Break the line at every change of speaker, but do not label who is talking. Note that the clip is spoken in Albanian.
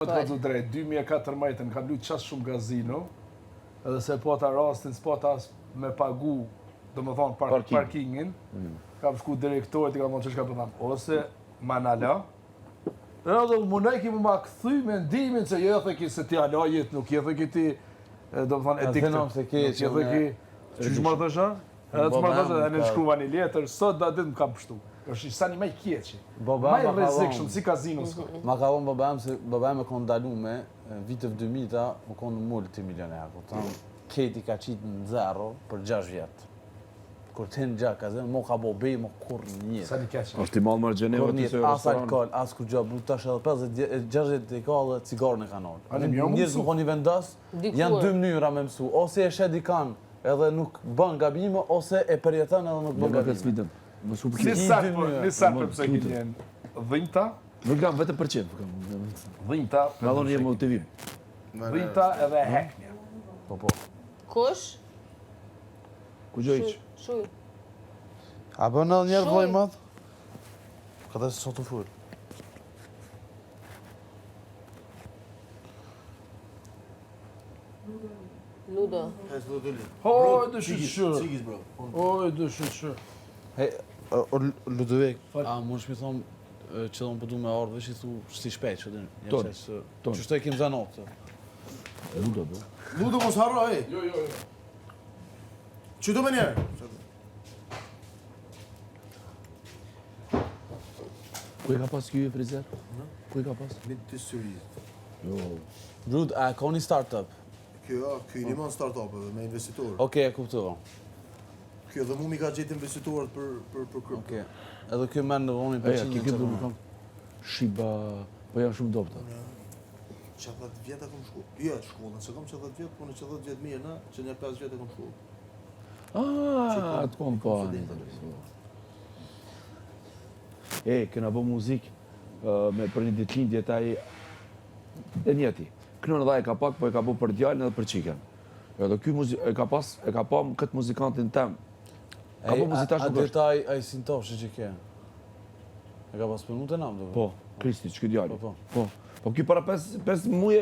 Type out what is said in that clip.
Të të drejt, 2014 kam luajtur qas shumë gazino, edhe se po ta rastin, s'po ta me pagu, do më thonë parkingin, kam shku direktorit i kam thonë që shka përthan, ose ma nala, edhe munaj ki më ma këthy me ndimin se jo the ki se ti ala jetë, nuk je the ki ti, do më thonë ediktë, nuk je the ki, që që më thësha? Edhe që më thësha, edhe në shkruva një letër, sot da ditë më kam pështu. është sa një maj kjeqi, maj rrezikshëm si kazino s'ka.
Ma ka vonë babam se babam e konë dalu me vitëv 2000-ta, më konë multimilioner, kupton. Keti ka qitë në zero për 6 vjetë. Kur të hinë gjak, mo ka bo bej, mo kur njët.
Sa një keqe.
Është i malë mërë gjeneva
Kur
të
njët,
se
as
restoran.
alkohol, as kur gjabë, bu tash edhe 50-60 e ka dhe cigarën e kanal.
Ani, më jo më
Njës
mësu.
më konë i vendas, janë dy mënyra me mësu. Ose e shed i kanë edhe nuk bën gabime, ose e përjetan edhe nuk bën gabime.
Si sakë pëse ki njenë dhënjta,
Nuk kam vetëm për qenë.
dhënjta,
Nga dhonë një motivim.
dhënjta edhe heknja.
Po.
Kush?
Ku gjojq?
Shuj.
A bën edhe njerë
Shuj.
vloj madh? Ka dhe se sot të full.
Ludo.
Oj, dëshyshë.
Cigis, bro.
Oj, dëshyshë.
Hej, Ludovik, a mund shmi thonë që do më përdu me ardhë, veç i thu si shpejt që din.
Ton.
Që shto e kim zanot.
Ludo, bro.
Ludo mos harro, ej.
Jo.
Që do me njerë?
Ku e ka pas kjo e frizer? Ku e ka pas?
Mid të syrizë.
Jo.
Rud, a ka një startup?
Kjo i limon start-upëve me investitorë.
Oke, e kuptova.
Kjo dhe mu mi ka gjetë investitorët për krypto.
Oke. Edhe kjo men në vonin për
Eja, ki këtë më kam Shiba, po janë shumë dopta.
Që 10 vjetë e kom shku. Jo, shkollën, se kom që 10 vjetë, po në që 10 vjetë mirë, na, që një 5 vjetë e kom shku.
Atë kom pa. Këna bo muzik me për një ditëlindje taj e njeti. Kënën edhe e ka pak, po e ka bo për djallin edhe për qiken. Edhe ky e ka pa këtë muzikantin tem. Ka bo muzitash
A
nuk është.
detaj a i sintosh që ke? E ka pas punu të nam, do?
Po, Kristi, që këtë djalli.
Po.
Po, ky para 5 muje